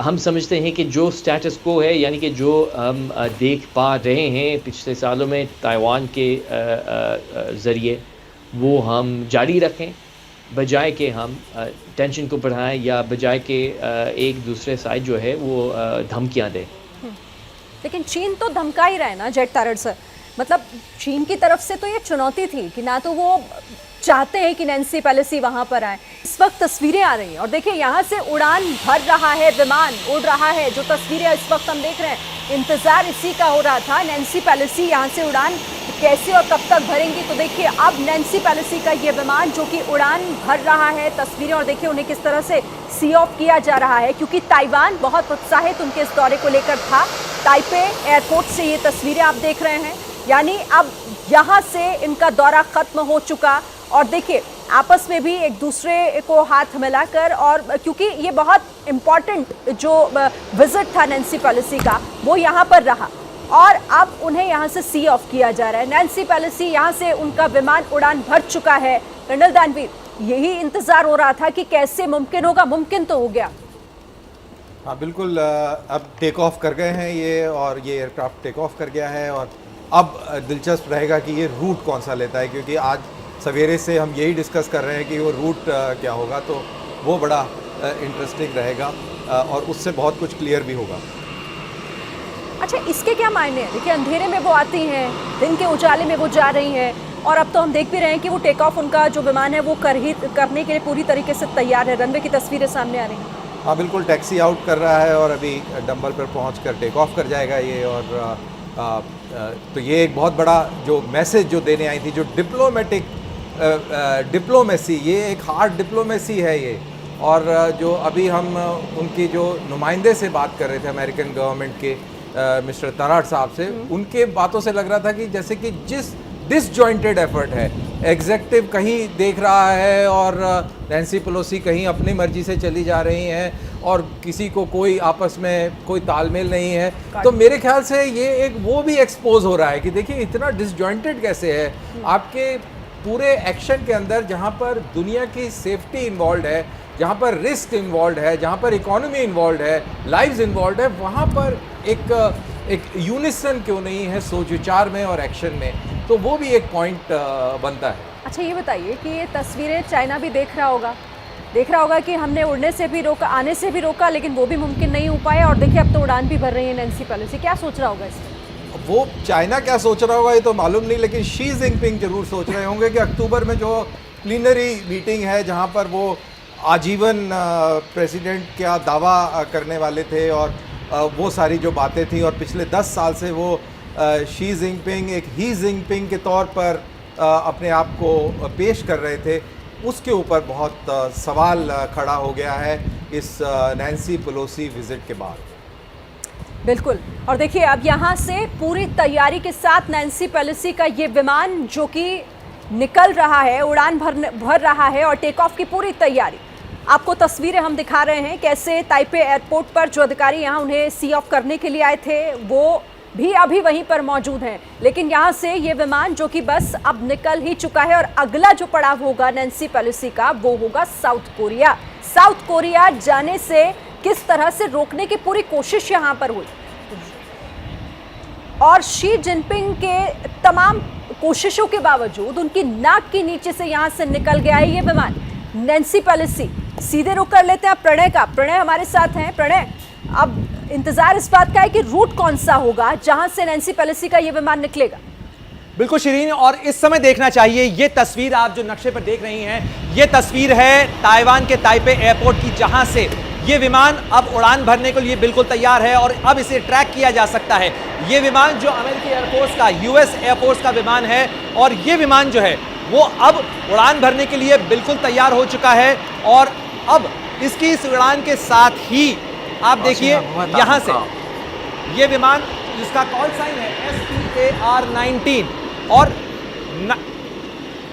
हम समझते हैं कि जो स्टेटस को है, यानी कि जो हम देख पा रहे हैं पिछले सालों में ताइवान के ज़रिए, वो हम जारी रखें, बजाय कि हम टेंशन को बढ़ाएं या बजाय कि एक दूसरे साइड जो है वो धमकियां दें। लेकिन चीन तो धमका ही रहा है ना जेट तारड़ सर, मतलब चीन की तरफ से तो ये चुनौती थी कि ना तो वो चाहते हैं कि नैन्सी पेलोसी वहां पर आए। इस वक्त तस्वीरें आ रही हैं और देखिए यहाँ से उड़ान भर रहा है, विमान उड़ रहा है। जो तस्वीरें इस वक्त हम देख रहे हैं, इंतजार इसी का हो रहा था, नैन्सी पेलोसी यहाँ से उड़ान कैसे और कब तक भरेंगी। तो देखिए अब नैन्सी पेलोसी का ये विमान जो कि उड़ान भर रहा है, तस्वीरें, और देखिए उन्हें किस तरह से सी ऑफ किया जा रहा है, क्योंकि ताइवान बहुत उत्साहित उनके इस दौरे को लेकर था। ताइपे एयरपोर्ट से ये तस्वीरें आप देख रहे हैं, यानी अब यहाँ से इनका दौरा खत्म हो चुका। और देखिए आपस में भी एक दूसरे को हाथ मिलाकर, और क्योंकि ये बहुत इम्पॉर्टेंट जो विजिट था नैन्सी पेलोसी का, वो यहाँ पर रहा और अब उन्हें यहाँ से सी ऑफ किया जा रहा है। नैन्सी पेलोसी यहाँ से, उनका विमान उड़ान भर चुका है। कर्नल दानवीर, यही इंतजार हो रहा था कि कैसे मुमकिन होगा, मुमकिन तो हो गया। हाँ बिल्कुल, अब टेक ऑफ कर गए हैं ये, और ये एयरक्राफ्ट टेक ऑफ कर गया है। और अब दिलचस्प रहेगा कि ये रूट कौन सा लेता है, क्योंकि आज सवेरे से हम यही डिस्कस कर रहे हैं कि वो रूट क्या होगा, तो वो बड़ा इंटरेस्टिंग रहेगा और उससे बहुत कुछ क्लियर भी होगा। अच्छा, इसके क्या मायने हैं? देखिए अंधेरे में वो आती हैं, दिन के उजाले में वो जा रही हैं, और अब तो हम देख भी रहे हैं कि वो टेक ऑफ, उनका जो विमान है वो करने के लिए पूरी तरीके से तैयार है। रनवे की तस्वीरें सामने आ रही हैं। हाँ बिल्कुल, टैक्सी आउट कर रहा है और अभी डंबल पर पहुंचकर टेक ऑफ कर जाएगा ये। और तो ये एक बहुत बड़ा जो मैसेज जो देने आई थी, जो डिप्लोमेसी, ये एक हार्ड डिप्लोमेसी है ये। और जो अभी हम उनकी जो नुमाइंदे से बात कर रहे थे अमेरिकन गवर्नमेंट के, मिस्टर तराड़ साहब से, उनके बातों से लग रहा था कि जैसे कि जिस डिसजॉइंटेड एफर्ट है, एग्जेक्टिव कहीं देख रहा है और नैन्सी पेलोसी कहीं अपनी मर्जी से चली जा रही हैं और किसी को कोई आपस में कोई तालमेल नहीं है। तो मेरे ख्याल से ये एक वो भी एक्सपोज हो रहा है कि देखिए इतना डिसजॉइंटेड कैसे है आपके पूरे एक्शन के अंदर, जहाँ पर दुनिया की सेफ्टी इन्वॉल्व है, जहाँ पर रिस्क इन्वॉल्व है, जहाँ पर इकोनॉमी इन्वॉल्व है, लाइव्स इन्वॉल्व है, वहाँ पर एक यूनिसन क्यों नहीं है सोच विचार में और एक्शन में। तो वो भी एक पॉइंट बनता है। अच्छा ये बताइए कि ये तस्वीरें चाइना भी देख रहा होगा कि हमने उड़ने से भी रोका, आने से भी रोका, लेकिन वो भी मुमकिन नहीं हो पाया, और देखिए अब तो उड़ान भी भर रही है नैन्सी पेलोसी। क्या सोच रहा होगा इसमें? वो चाइना क्या सोच रहा होगा ये तो मालूम नहीं, लेकिन शी जिनपिंग जरूर सोच रहे होंगे कि अक्टूबर में जो प्लीनरी मीटिंग है, जहाँ पर वो आजीवन प्रेसिडेंट का दावा करने वाले थे और वो सारी जो बातें थी, और पिछले 10 साल से वो शी जिनपिंग एक ही जिनपिंग के तौर पर अपने आप को पेश कर रहे थे, उसके ऊपर बहुत सवाल खड़ा हो गया है इस नैन्सी पेलोसी विजिट के बाद। बिल्कुल, और देखिए अब यहाँ से पूरी तैयारी के साथ नैन्सी पेलोसी का ये विमान जो कि निकल रहा है, उड़ान भर रहा है, और टेक ऑफ की पूरी तैयारी। आपको तस्वीरें हम दिखा रहे हैं कैसे ताइपे एयरपोर्ट पर जो अधिकारी यहाँ उन्हें सी ऑफ करने के लिए आए थे वो भी अभी वहीं पर मौजूद हैं। लेकिन यहाँ से ये विमान जो कि बस अब निकल ही चुका है, और अगला जो पड़ाव होगा नैन्सी पेलोसी का वो होगा साउथ कोरिया। साउथ कोरिया जाने से किस तरह से रोकने की पूरी कोशिश यहाँ पर हुई, और शी जिनपिंग के तमाम कोशिशों के बावजूद उनकी नाक के नीचे से यहाँ से निकल गया है ये विमान। नैन्सी पेलोसी, सीधे रुक कर लेते हैं आप प्रणय का। प्रणय हमारे साथ हैं। प्रणय, अब इंतजार इस बात का है कि रूट कौन सा होगा जहां से नैन्सी पेलोसी का ये विमान निकलेगा। बिल्कुल शिरीन, और इस समय देखना चाहिए ये तस्वीर आप जो नक्शे पर देख रही हैं, ये तस्वीर है ताइवान के ताइपे एयरपोर्ट की, जहां से ये विमान अब उड़ान भरने के लिए बिल्कुल तैयार है और अब इसे ट्रैक किया जा सकता है। ये विमान जो अमेरिकी एयरफोर्स का, यूएस एयरफोर्स का विमान है, और ये विमान जो है वो अब उड़ान भरने के लिए बिल्कुल तैयार हो चुका है। और अब इसकी इस उड़ान के साथ ही आप देखिए यहाँ से ये विमान जिसका कॉल साइन है SPAR-19,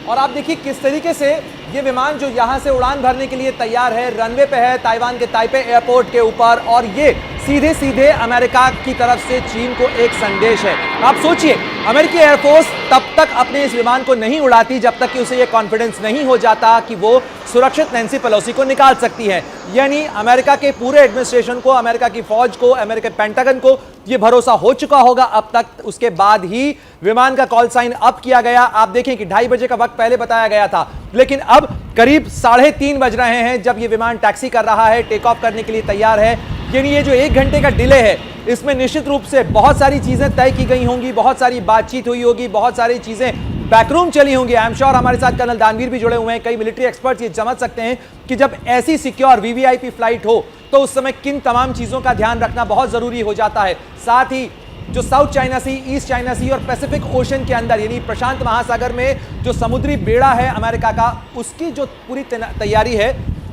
और आप देखिए किस तरीके से ये विमान जो यहां से उड़ान भरने के लिए तैयार है, रनवे पे है ताइवान के ताइपे एयरपोर्ट के ऊपर, और ये सीधे सीधे अमेरिका की तरफ से चीन को एक संदेश है। आप सोचिए, अमेरिकी एयरफोर्स तब तक अपने इस विमान को नहीं उड़ाती जब तक कि उसे यह कॉन्फिडेंस नहीं हो जाता कि वो सुरक्षित नैन्सी पेलोसी को निकाल सकती है। यानी अमेरिका के पूरे एडमिनिस्ट्रेशन को, अमेरिका की फौज को, अमेरिकी पेंटागन को यह भरोसा हो चुका होगा अब तक, उसके बाद ही विमान का कॉल साइन अप किया गया। आप देखें कि 2:30 बजे का वक्त पहले बताया गया था, लेकिन अब करीब 3:30 बज रहे हैं जब यह विमान टैक्सी कर रहा है, टेक ऑफ करने के लिए तैयार है। यानी ये जो 1 घंटे का डिले है, इसमें निश्चित रूप से बहुत सारी चीजें तय की गई होंगी, बहुत सारी बातचीत हुई होगी, बहुत सारी चीजें बैकरूम चली होंगी। आई एम श्योर हमारे साथ कर्नल दानवीर भी जुड़े हुए हैं, कई मिलिट्री एक्सपर्ट्स ये समझ सकते हैं कि जब ऐसी सिक्योर वीवीआईपी फ्लाइट हो तो उस समय किन तमाम चीजों का ध्यान रखना बहुत जरूरी हो जाता है। साथ ही जो साउथ चाइना सी, ईस्ट चाइना सी और पैसिफिक ओशन के अंदर यानी प्रशांत महासागर में जो समुद्री बेड़ा है अमेरिका का, उसकी जो पूरी तैयारी है,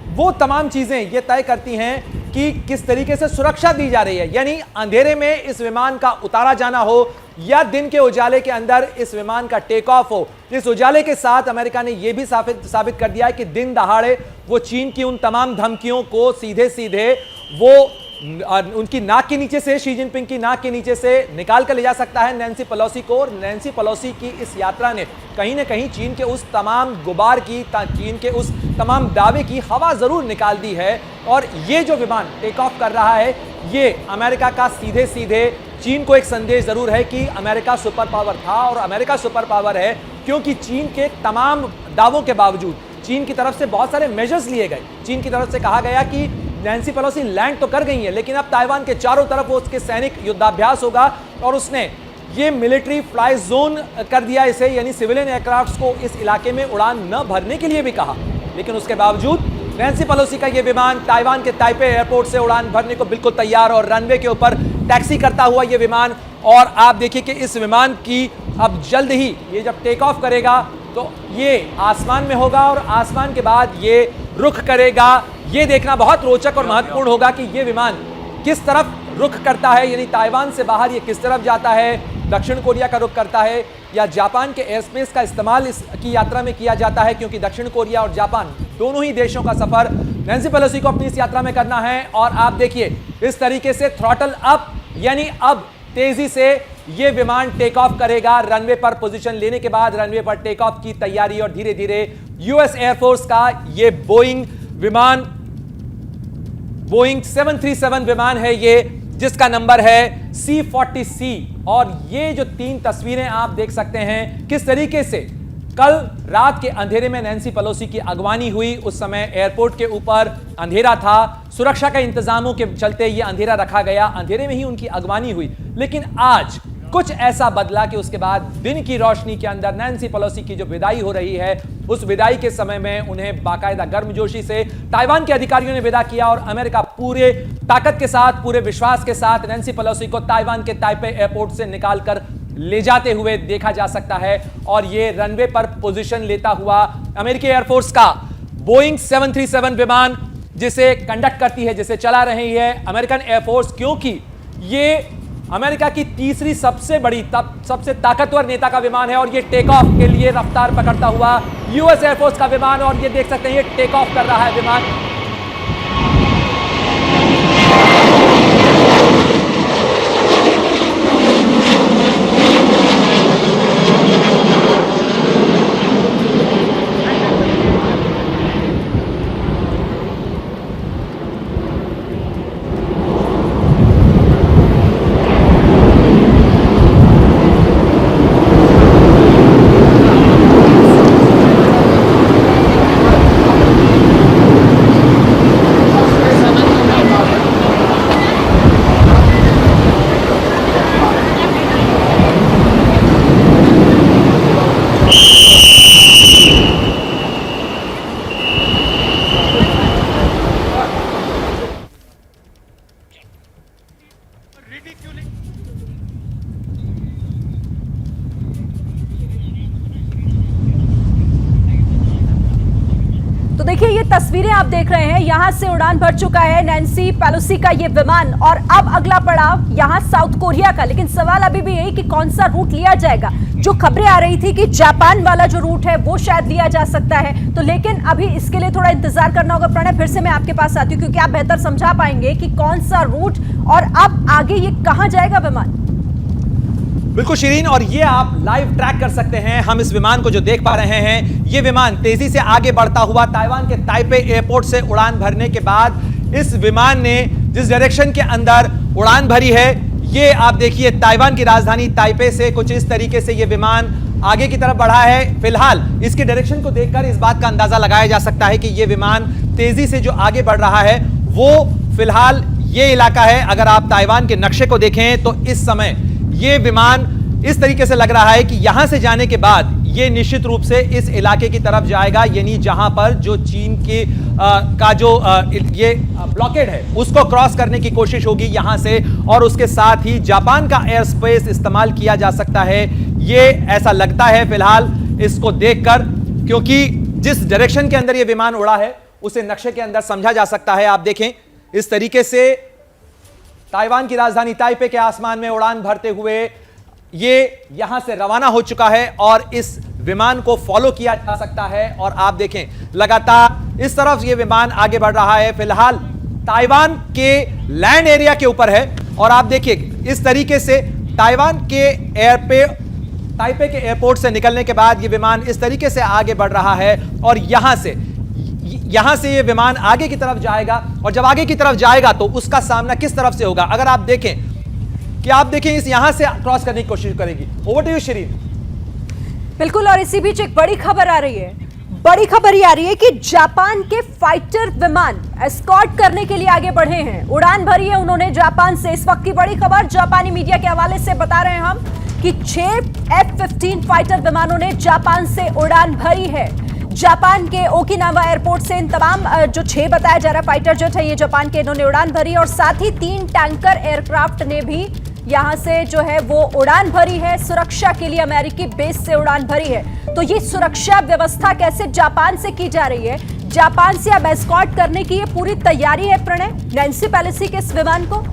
वो तमाम चीजें ये तय करती हैं कि किस तरीके से सुरक्षा दी जा रही है। यानी अंधेरे में इस विमान का उतारा जाना हो या दिन के उजाले के अंदर इस विमान का टेक ऑफ हो, इस उजाले के साथ अमेरिका ने यह भी साबित कर दिया है कि दिन दहाड़े वो चीन की उन तमाम धमकियों को सीधे सीधे वो उनकी नाक के नीचे से, शी जिनपिंग की नाक के नीचे से निकाल कर ले जा सकता है नैन्सी पेलोसी को। और नैन्सी पेलोसी की इस यात्रा ने कहीं ना कहीं चीन के उस तमाम गुबार की, चीन के उस तमाम दावे की हवा जरूर निकाल दी है। और ये जो विमान टेक ऑफ कर रहा है, ये अमेरिका का सीधे सीधे चीन को एक संदेश जरूर है कि अमेरिका सुपर पावर था और अमेरिका सुपर पावर है, क्योंकि चीन के तमाम दावों के बावजूद चीन की तरफ से बहुत सारे मेजर्स लिए गए। चीन की तरफ से कहा गया कि नैन्सी पेलोसी लैंड तो कर गई है, लेकिन अब ताइवान के चारों तरफ वो उसके सैनिक युद्धाभ्यास होगा, और उसने ये मिलिट्री फ्लाई जोन कर दिया इसे, यानी सिविलियन एयरक्राफ्ट्स को इस इलाके में उड़ान न भरने के लिए भी कहा। लेकिन उसके बावजूद नैन्सी पेलोसी का ये विमान ताइवान के ताइपे एयरपोर्ट से उड़ान भरने को बिल्कुल तैयार, और रनवे के ऊपर टैक्सी करता हुआ ये विमान। और आप देखिए कि इस विमान की अब जल्द ही ये जब टेक ऑफ करेगा तो ये आसमान में होगा, और आसमान के बाद ये रुख करेगा। ये देखना बहुत रोचक और महत्वपूर्ण होगा कि ये विमान किस तरफ रुख करता है, यानी ताइवान से बाहर ये किस तरफ जाता है, दक्षिण कोरिया का रुख करता है या जापान के एयर स्पेस का इस्तेमाल इसकी यात्रा में किया जाता है, क्योंकि दक्षिण कोरिया और जापान दोनों ही देशों का सफर नैन्सी पेलोसी को अपनी इस यात्रा में करना है। और आप देखिए इस तरीके से थ्रॉटल अप, यानी अब तेजी से ये विमान टेक ऑफ करेगा। रनवे पर पोजीशन लेने के बाद रनवे पर टेक ऑफ की तैयारी, और धीरे धीरे यूएस एयरफोर्स का ये बोइंग 737 विमान है ये, जिसका नंबर है C-40C। और ये जो 3 तस्वीरें आप देख सकते हैं किस तरीके से कल रात के अंधेरे में नैन्सी पेलोसी की अगवानी हुई। उस समय एयरपोर्ट के ऊपर अंधेरा था, सुरक्षा के इंतजामों के चलते ये अंधेरा रखा गया, अंधेरे में ही उनकी अगवानी हुई। लेकिन आज कुछ ऐसा बदला कि उसके बाद दिन की रोशनी के अंदर नैन्सी पेलोसी की जो विदाई हो रही है, उस विदाई के समय में उन्हें बाकायदा गर्मजोशी से ताइवान के अधिकारियों ने विदा किया, और अमेरिका पूरे ताकत के साथ, पूरे विश्वास के साथ नैन्सी पेलोसी को ताइवान के ताइपे एयरपोर्ट से निकालकर ले जाते हुए देखा जा सकता है। और ये रनवे पर पोजीशन लेता हुआ अमेरिकी एयरफोर्स का बोइंग 737 विमान, जिसे कंडक्ट करती है, जिसे चला रही है अमेरिकन एयरफोर्स, क्योंकि ये अमेरिका की तीसरी सबसे बड़ी, सबसे ताकतवर नेता का विमान है। और ये टेक ऑफ के लिए रफ्तार पकड़ता हुआ यूएस एयरफोर्स का विमान, और ये देख सकते हैं ये टेक ऑफ कर रहा है विमान। देखिए ये तस्वीरें आप देख रहे हैं, यहां से उड़ान भर चुका है नैन्सी पेलोसी का ये विमान और अब अगला पड़ाव यहां साउथ कोरिया का। लेकिन सवाल अभी भी यही कि कौन सा रूट लिया जाएगा। जो खबरें आ रही थी कि जापान वाला जो रूट है वो शायद लिया जा सकता है, तो लेकिन अभी इसके लिए थोड़ा इंतजार करना होगा। प्रणय, फिर से मैं आपके पास आती हूँ क्योंकि आप बेहतर समझा पाएंगे कि कौन सा रूट और अब आगे ये कहां जाएगा विमान। बिल्कुल शिरीन, और ये आप लाइव ट्रैक कर सकते हैं। हम इस विमान को जो देख पा रहे हैं, ये विमान तेजी से आगे बढ़ता हुआ ताइवान के ताइपे एयरपोर्ट से उड़ान भरने के बाद इस विमान ने जिस डायरेक्शन के अंदर उड़ान भरी है, ये आप देखिए ताइवान की राजधानी ताइपे से कुछ इस तरीके से ये विमान आगे की तरफ बढ़ा है। फिलहाल इसके डायरेक्शन को देखकर इस बात का अंदाजा लगाया जा सकता है कि ये विमान तेजी से जो आगे बढ़ रहा है वो फिलहाल ये इलाका है। अगर आप ताइवान के नक्शे को देखें तो इस समय ये विमान इस तरीके से लग रहा है कि यहां से जाने के बाद ये निश्चित रूप से इस इलाके की तरफ जाएगा, यानी जहां पर जो चीन के का जो ये ब्लॉकेड है उसको क्रॉस करने की कोशिश होगी यहां से, और उसके साथ ही जापान का एयर स्पेस इस्तेमाल किया जा सकता है। ये ऐसा लगता है फिलहाल इसको देखकर, क्योंकि जिस डायरेक्शन के अंदर ये विमान उड़ा है उसे नक्शे के अंदर समझा जा सकता है। आप देखें इस तरीके से ताइवान की राजधानी ताइपे के आसमान में उड़ान भरते हुए ये यहां से रवाना हो चुका है और इस विमान को फॉलो किया जा सकता है। और आप देखें लगातार इस तरफ ये विमान आगे बढ़ रहा है। फिलहाल ताइवान के लैंड एरिया के ऊपर है और आप देखिए इस तरीके से ताइवान के ताइपे के एयरपोर्ट से निकलने के बाद ये विमान इस तरीके से आगे बढ़ रहा है और यहां से ये विमान आगे की तरफ जाएगा। और जब आगे की तरफ जाएगा तो उसका सामना किस तरफ से होगा, अगर आप देखें इस यहां से क्रॉस करने की कोशिश करेगी। Over to you Shirin. बिल्कुल, और इसी बीच एक बड़ी खबर आ रही है। बड़ी खबर ये आ रही है कि जापान के फाइटर विमान एस्कॉर्ट करने के लिए आगे बढ़े हैं, उड़ान भरी है उन्होंने जापान से। इस वक्त की बड़ी खबर जापानी मीडिया के हवाले से बता रहे हैं हम कि 6 F-15 फाइटर विमानों ने जापान से उड़ान भरी है। जापान के ओकिनावा एयरपोर्ट से इन तमाम जो 6 बताया जा रहा है फाइटर जेट है ये जापान के, इन्होंने उड़ान भरी और साथ ही 3 टैंकर एयरक्राफ्ट ने भी यहां से जो है वो उड़ान भरी है। सुरक्षा के लिए अमेरिकी बेस से उड़ान भरी है। तो ये सुरक्षा व्यवस्था कैसे जापान से की जा रही है, जापान से अब एस्कॉर्ट करने की ये पूरी तैयारी है प्रणय नैन्सी पेलोसी के इस विमान को।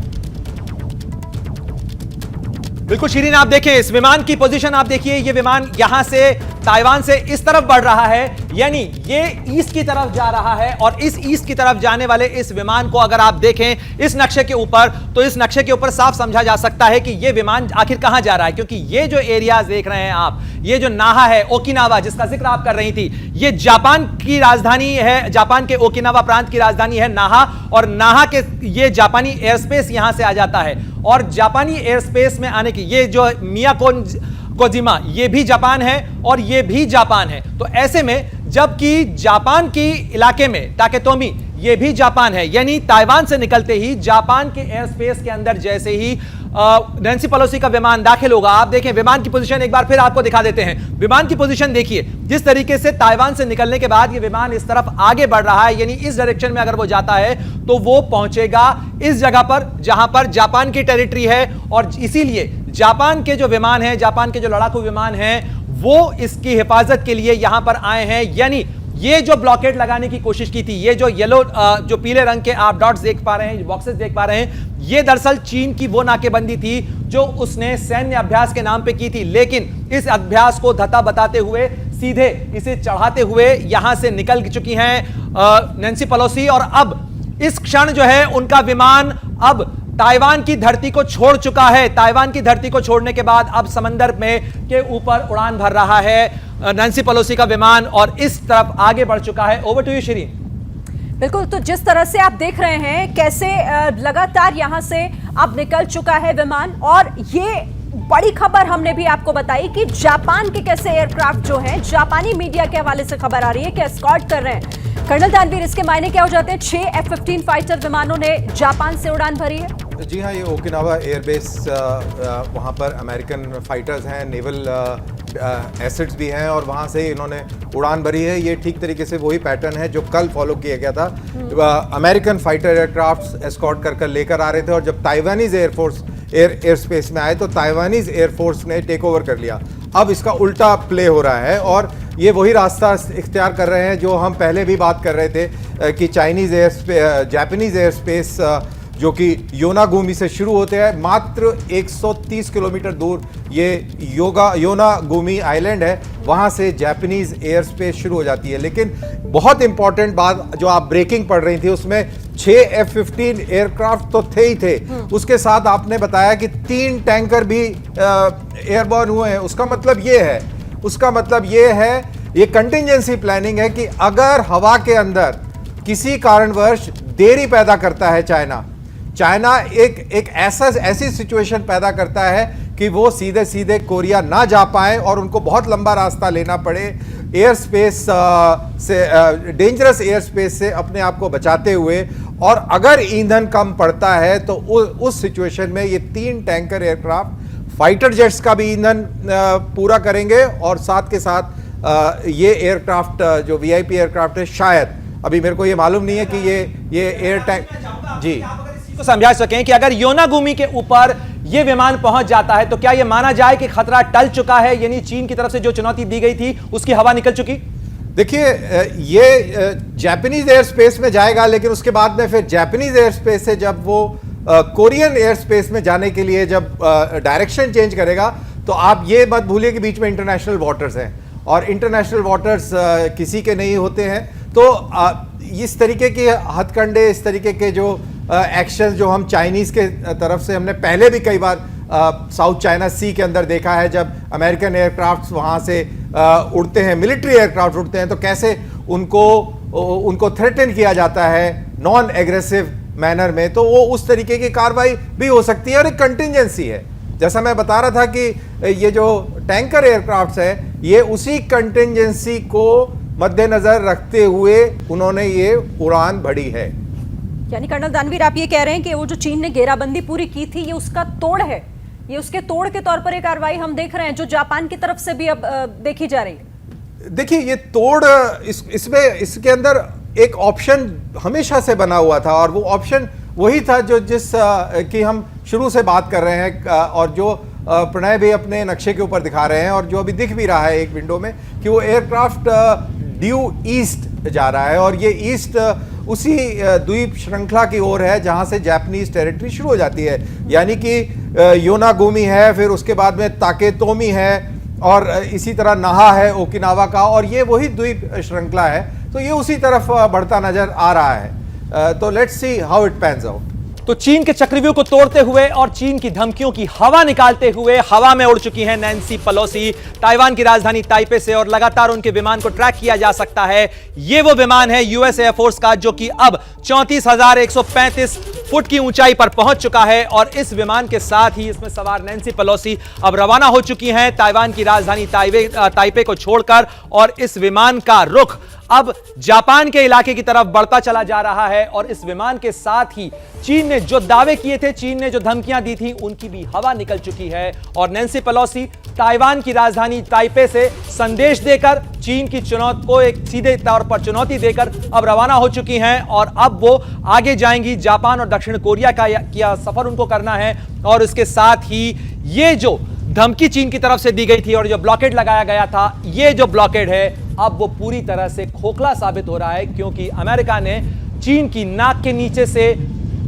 बिल्कुल शिरीन, आप देखें इस विमान की पोजीशन, आप देखिए ये विमान यहां से ताइवान से इस तरफ बढ़ रहा है, यानी ये ईस्ट की तरफ जा रहा है। और इस ईस्ट की तरफ जाने वाले इस विमान को अगर आप देखें इस नक्शे के ऊपर, तो इस नक्शे के ऊपर साफ समझा जा सकता है कि ये विमान आखिर कहां जा रहा है, क्योंकि ये जो एरियाज देख रहे हैं आप, ये जो नाहा है ओकिनावा जिसका जिक्र आप कर रही थी, ये जापान की राजधानी है। जापान के ओकिनावा प्रांत की राजधानी है नाहा, और नाहा के ये जापानी एयर स्पेस यहां से आ जाता है। और जापानी एयर स्पेस में आने की ये जो मियाकोजिमा ये भी जापान है और ये भी जापान है। तो ऐसे में जबकि जापान की इलाके में ताकेतोमी ये भी जापान है, यानी ताइवान से निकलते ही जापान के एयर स्पेस के अंदर जैसे ही नैन्सी पेलोसी का विमान दाखिल होगा, आप देखें विमान की पोजीशन एक बार फिर आपको दिखा देते हैं। विमान की पोजीशन देखिए, जिस तरीके से ताइवान से निकलने के बाद ये विमान इस तरफ आगे बढ़ रहा है, यानी इस डायरेक्शन में अगर वो जाता है तो वो पहुंचेगा इस जगह पर जहां पर जापान की टेरिटरी है। और इसीलिए जापान के जो विमान है, जापान के जो लड़ाकू विमान हैं, वो इसकी हिफाजत के लिए यहां पर आए हैं। यानी ये जो ब्लॉकेड लगाने की कोशिश की थी, ये जो येलो जो पीले रंग के आप डॉट्स देख पा रहे हैं, बॉक्सेस देख पा रहे हैं, ये दरअसल चीन की वो नाकेबंदी थी जो उसने सैन्य अभ्यास के नाम पे की थी। लेकिन इस अभ्यास को धत्ता बताते हुए सीधे इसे चढ़ाते हुए यहां से निकल चुकी हैं नैन्सी पेलोसी। और अब इस क्षण जो है उनका विमान अब ताइवान की धरती को छोड़ चुका है। ताइवान की धरती को छोड़ने के बाद अब समंदर में के ऊपर उड़ान भर रहा है नैन्सी पेलोसी का विमान और इस तरफ आगे बढ़ चुका है। Over to you Shirin. बिल्कुल, तो जिस तरह से आप देख रहे हैं कैसे लगातार यहां से अब निकल चुका है विमान, और ये बड़ी खबर हमने भी आपको बताई कि जापान के कैसे एयरक्राफ्ट जो हैं, जापानी मीडिया के हवाले से खबर आ रही है कि एस्कॉर्ट कर रहे हैं। कर्नल दानवीर, इसके मायने क्या हो जाते हैं? 6 F-15 फाइटर विमानों ने जापान से उड़ान भरी है। जी हाँ, ये ओकिनावा एयरबेस वहाँ पर अमेरिकन फाइटर्स हैं, नेवल एसेट्स भी हैं और वहाँ से इन्होंने उड़ान भरी है। ये ठीक तरीके से वही पैटर्न है जो कल फॉलो किया गया था। अमेरिकन फाइटर एयरक्राफ्ट्स एस्कॉर्ट कर लेकर आ रहे थे और जब ताइवानीज एयरफोर्स एयर स्पेस में आए तो ताइवानीज एयरफोर्स ने टेक ओवर कर लिया। अब इसका उल्टा प्ले हो रहा है और ये वही रास्ता इख्तियार कर रहे हैं जो हम पहले भी बात कर रहे थे कि जापानीज एयर स्पेस जो कि योनागुमी से शुरू होते हैं, मात्र 130 किलोमीटर दूर ये योनागुमी आइलैंड है, वहाँ से जापानीज एयर स्पेस शुरू हो जाती है। लेकिन बहुत इंपॉर्टेंट बात जो आप ब्रेकिंग पढ़ रही थी उसमें 6 F-15 एयरक्राफ्ट तो थे ही थे, उसके साथ आपने बताया कि 3 टैंकर भी एयरबॉर्न हुए हैं। उसका मतलब ये है ये कंटिजेंसी प्लानिंग है कि अगर हवा के अंदर किसी कारणवश देरी पैदा करता है चाइना एक ऐसी सिचुएशन पैदा करता है कि वो सीधे सीधे कोरिया ना जा पाए और उनको बहुत लंबा रास्ता लेना पड़े एयर स्पेस से, डेंजरस एयर स्पेस से अपने आप को बचाते हुए, और अगर ईंधन कम पड़ता है तो उस सिचुएशन में ये 3 टैंकर एयरक्राफ्ट फाइटर जेट्स का भी ईंधन पूरा करेंगे और साथ के साथ ये एयरक्राफ्ट जो वीआईपी एयरक्राफ्ट है, शायद अभी मेरे को ये मालूम नहीं है कि ये एयर टैंक जी तो समझा सकें कि अगर योनागुमी के ऊपर यह विमान पहुंच जाता है तो क्या यह माना जाए कि खतरा टल चुका है, यानी चीन की तरफ से जो चुनौती दी गई थी उसकी हवा निकल चुकी? देखिए, ये जापानीज एयर स्पेस में जाएगा, लेकिन उसके बाद में फिर जापानीज एयर स्पेस से जब वो कोरियन एयर स्पेस में जाने के लिए जब डायरेक्शन चेंज करेगा तो आप ये मत भूलिए कि बीच में इंटरनेशनल वाटर्स हैं और इंटरनेशनल वाटर्स किसी के नहीं होते हैं। तो इस तरीके के हथकंडे, इस तरीके के जो एक्शन जो हम चाइनीज़ के तरफ से हमने पहले भी कई बार साउथ चाइना सी के अंदर देखा है, जब अमेरिकन एयरक्राफ्ट वहाँ से उड़ते हैं, मिलिट्री एयरक्राफ्ट उड़ते हैं, तो कैसे उनको थ्रेटन किया जाता है नॉन एग्रेसिव मैनर में। तो वो उस तरीके की कार्रवाई भी हो सकती है और एक कंटिजेंसी है। जैसा मैं बता रहा था कि ये जो टैंकर एयरक्राफ्ट है ये उसी कंटिजेंसी को मद्देनजर रखते हुए उन्होंने ये उड़ान भरी है। यानी कर्नल दानवीर, आप ये कह रहे हैं कि वो जो चीन ने घेराबंदी पूरी की थी ये उसका तोड़ है, ये उसके तोड़ के तौर पर एक कार्रवाई हम देख रहे हैं जो जापान की तरफ से भी अब देखी जा रही है। देखिए, ये तोड़ इसके अंदर एक ऑप्शन हमेशा से बना हुआ था और वो ऑप्शन वही था जो जिस की हम शुरू से बात कर रहे हैं और जो प्रणय भी अपने नक्शे के ऊपर दिखा रहे हैं और जो अभी दिख भी रहा है एक विंडो में कि वो एयरक्राफ्ट ड्यू ईस्ट जा रहा है और ये ईस्ट उसी द्वीप श्रृंखला की ओर है जहां से जापानीज टेरिटरी शुरू हो जाती है। यानी कि योनागुमी है, फिर उसके बाद में ताकेतोमी है और इसी तरह नाहा है ओकिनावा का, और ये वही द्वीप श्रृंखला है। तो ये उसी तरफ बढ़ता नजर आ रहा है। तो let's see how it pans out. तो चीन के चक्रव्यूह को तोड़ते हुए और चीन की धमकियों की हवा निकालते हुए हवा में उड़ चुकी हैं नैन्सी पेलोसी ताइवान की राजधानी ताइपे से, और लगातार उनके विमान को ट्रैक किया जा सकता है। ये वो विमान है यूएस एयरफोर्स का जो कि अब 34,135 फुट की ऊंचाई पर पहुंच चुका है, और इस विमान के साथ ही इसमें सवार नैन्सी पेलोसी अब रवाना हो चुकी हैं ताइवान की राजधानी ताइपे को छोड़कर, और इस विमान का रुख अब जापान के इलाके की तरफ बढ़ता चला जा रहा है। और इस विमान के साथ ही चीन ने जो दावे किए थे, चीन ने जो धमकियां दी थी, उनकी भी हवा निकल चुकी है, और नैन्सी पेलोसी ताइवान की राजधानी ताइपे से संदेश देकर चीन की चुनौती को एक सीधे तौर पर चुनौती देकर अब रवाना हो चुकी हैं, और अब वो आगे जाएंगी। जापान और दक्षिण कोरिया का सफर उनको करना है, और इसके साथ ही ये जो धमकी चीन की तरफ से दी गई थी और जो ब्लॉकेड लगाया गया था, ये जो ब्लॉकेड है अब वो पूरी तरह से खोखला साबित हो रहा है, क्योंकि अमेरिका ने चीन की नाक के नीचे से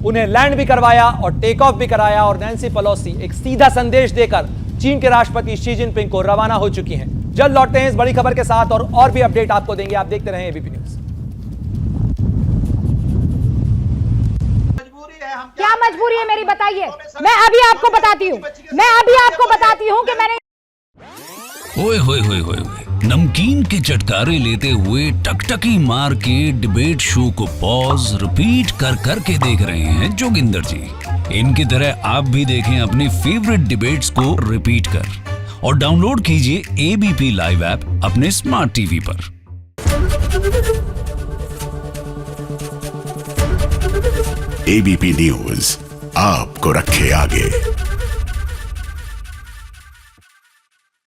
उन्हें लैंड भी करवाया और टेक ऑफ भी कराया, और नैन्सी पेलोसी एक सीधा संदेश देकर चीन के राष्ट्रपति शी जिनपिंग को रवाना हो चुकी हैं। जल्द लौटते हैं इस बड़ी खबर के साथ और भी अपडेट आपको देंगे। आप देखते रहें एबीपी न्यूज। क्या मजबूरी है मेरी, बताइए। मैं अभी आपको बताती हूँ कि मैंने ओए होए होए होए नमकीन के चटकारे लेते हुए टकटकी मार के डिबेट शो को पॉज रिपीट कर करके देख रहे हैं जोगिंदर जी। इनकी तरह आप भी देखें अपनी फेवरेट डिबेट्स को रिपीट कर, और डाउनलोड कीजिए एबीपी लाइव ऐप अपने स्मार्ट टीवी पर। एबीपी न्यूज आपको रखे आगे।